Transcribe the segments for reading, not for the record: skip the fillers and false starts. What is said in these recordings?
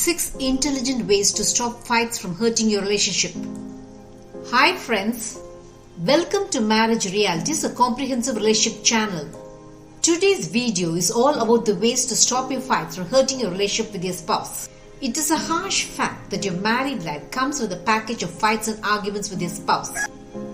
6 intelligent ways to stop fights from hurting your relationship. Hi friends, welcome to Marriage Realities, a comprehensive relationship channel. Today's video is all about the ways to stop your fights from hurting your relationship with your spouse. It is a harsh fact that your married life comes with a package of fights and arguments with your spouse.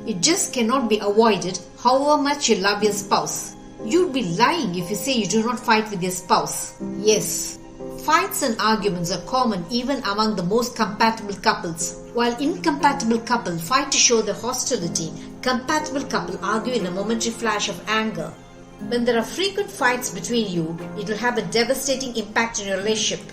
It just cannot be avoided however much you love your spouse. You'd be lying if you say you do not fight with your spouse. Yes, fights and arguments are common even among the most compatible couples. While incompatible couples fight to show their hostility, compatible couples argue in a momentary flash of anger. When there are frequent fights between you, it will have a devastating impact on your relationship.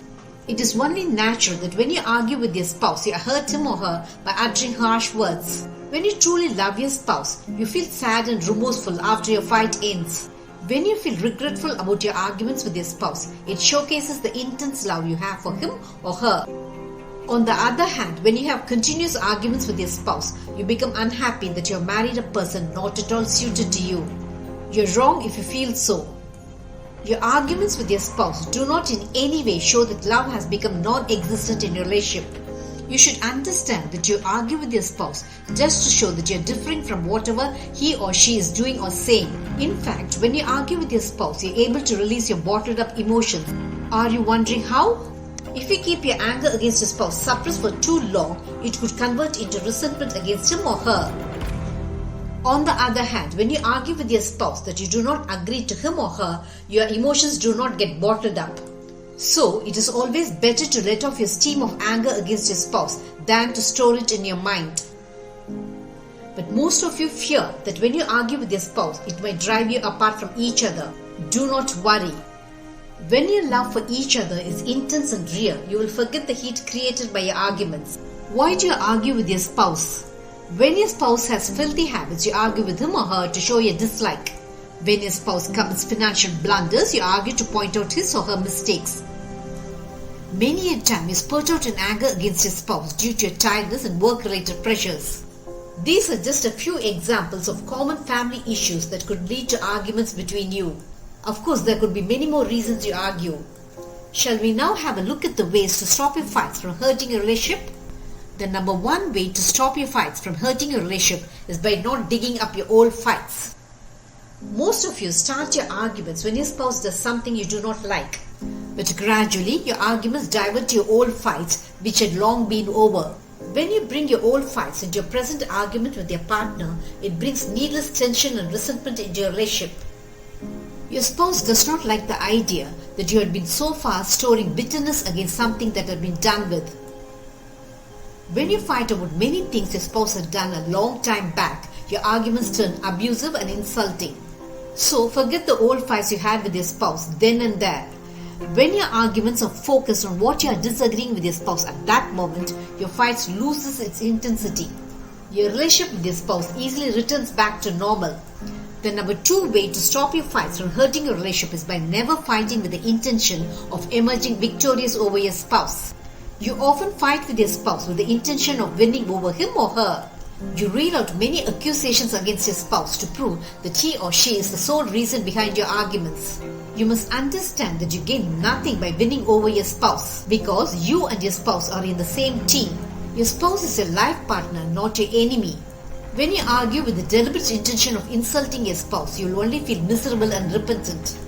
It is only natural that when you argue with your spouse, you hurt him or her by uttering harsh words. When you truly love your spouse, you feel sad and remorseful after your fight ends. When you feel regretful about your arguments with your spouse, it showcases the intense love you have for him or her. On the other hand, when you have continuous arguments with your spouse, you become unhappy that you have married a person not at all suited to you. You're wrong if you feel so. Your arguments with your spouse do not in any way show that love has become non-existent in your relationship. You should understand that you argue with your spouse just to show that you are differing from whatever he or she is doing or saying. In fact, when you argue with your spouse, you are able to release your bottled up emotions. Are you wondering how? If you keep your anger against your spouse suppressed for too long, it could convert into resentment against him or her. On the other hand, when you argue with your spouse that you do not agree to him or her, your emotions do not get bottled up. So, it is always better to let off your steam of anger against your spouse than to store it in your mind. But most of you fear that when you argue with your spouse, it might drive you apart from each other. Do not worry. When your love for each other is intense and real, you will forget the heat created by your arguments. Why do you argue with your spouse? When your spouse has filthy habits, you argue with him or her to show your dislike. When your spouse commits financial blunders, you argue to point out his or her mistakes. Many a time you spurt out in anger against your spouse due to your tiredness and work-related pressures. These are just a few examples of common family issues that could lead to arguments between you. Of course, there could be many more reasons you argue. Shall we now have a look at the ways to stop your fights from hurting your relationship? The number one way to stop your fights from hurting your relationship is by not digging up your old fights. Most of you start your arguments when your spouse does something you do not like. But gradually, your arguments divert to your old fights which had long been over. When you bring your old fights into your present argument with your partner, it brings needless tension and resentment into your relationship. Your spouse does not like the idea that you had been so far storing bitterness against something that had been done with. When you fight about many things your spouse had done a long time back, your arguments turn abusive and insulting. So forget the old fights you had with your spouse then and there. When your arguments are focused on what you are disagreeing with your spouse at that moment, your fights loses its intensity. Your relationship with your spouse easily returns back to normal. The number two way to stop your fights from hurting your relationship is by never fighting with the intention of emerging victorious over your spouse. You often fight with your spouse with the intention of winning over him or her. You reel out many accusations against your spouse to prove that he or she is the sole reason behind your arguments. You must understand that you gain nothing by winning over your spouse because you and your spouse are in the same team. Your spouse is your life partner, not your enemy. When you argue with the deliberate intention of insulting your spouse, you will only feel miserable and repentant.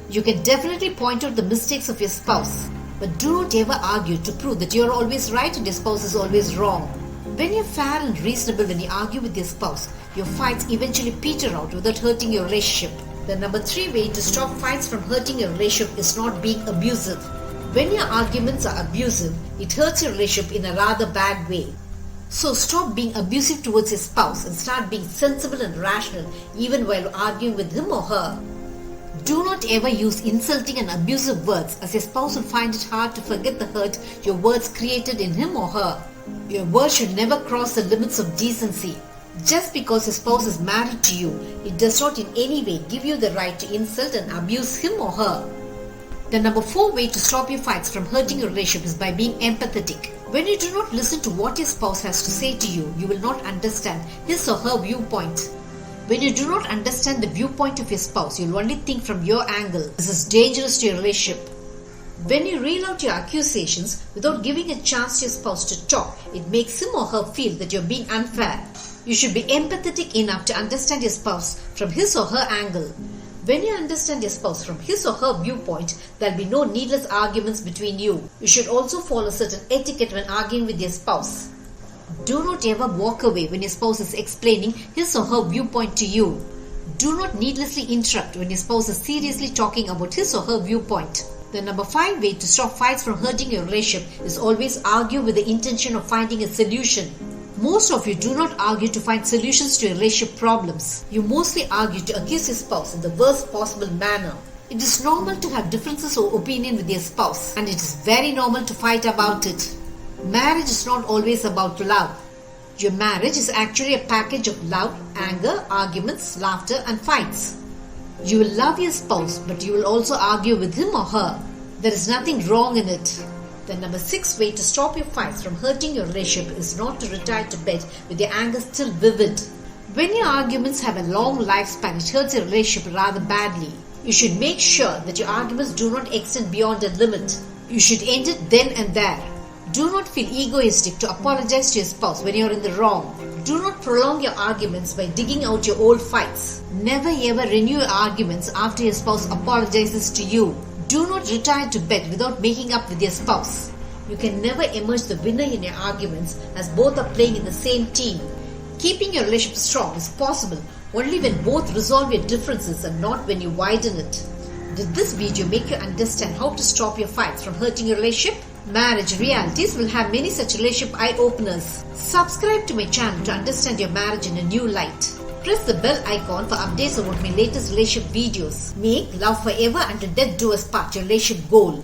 You can definitely point out the mistakes of your spouse, but do not ever argue to prove that you are always right and your spouse is always wrong. When you're fair and reasonable when you argue with your spouse, your fights eventually peter out without hurting your relationship. The number three way to stop fights from hurting your relationship is not being abusive. When your arguments are abusive, it hurts your relationship in a rather bad way. So stop being abusive towards your spouse and start being sensible and rational even while arguing with him or her. Do not ever use insulting and abusive words, as your spouse will find it hard to forget the hurt your words created in him or her. Your words should never cross the limits of decency. Just because your spouse is married to you, it does not in any way give you the right to insult and abuse him or her. The number four way to stop your fights from hurting your relationship is by being empathetic. When you do not listen to what your spouse has to say to you, you will not understand his or her viewpoint. When you do not understand the viewpoint of your spouse, you will only think from your angle. This is dangerous to your relationship. When you reel out your accusations without giving a chance to your spouse to talk, it makes him or her feel that you're being unfair. You should be empathetic enough to understand your spouse from his or her angle. When you understand your spouse from his or her viewpoint, there'll be no needless arguments between you. You should also follow certain etiquette when arguing with your spouse. Do not ever walk away when your spouse is explaining his or her viewpoint to you. Do not needlessly interrupt when your spouse is seriously talking about his or her viewpoint. The number 5 way to stop fights from hurting your relationship is always argue with the intention of finding a solution. Most of you do not argue to find solutions to your relationship problems. You mostly argue to accuse your spouse in the worst possible manner. It is normal to have differences of opinion with your spouse, and it is very normal to fight about it. Marriage is not always about love. Your marriage is actually a package of love, anger, arguments, laughter, and fights. You will love your spouse, but you will also argue with him or her. There is nothing wrong in it. The number 6 way to stop your fights from hurting your relationship is not to retire to bed with your anger still vivid. When your arguments have a long lifespan, it hurts your relationship rather badly. You should make sure that your arguments do not extend beyond a limit. You should end it then and there. Do not feel egoistic to apologize to your spouse when you are in the wrong. Do not prolong your arguments by digging out your old fights. Never ever renew your arguments after your spouse apologizes to you. Do not retire to bed without making up with your spouse. You can never emerge the winner in your arguments as both are playing in the same team. Keeping your relationship strong is possible only when both resolve your differences and not when you widen it. Did this video make you understand how to stop your fights from hurting your relationship? Marriage Realities will have many such relationship eye-openers. Subscribe to my channel to understand your marriage in a new light. Press the bell icon for updates about my latest relationship videos. Make love forever until death do us part your relationship goal.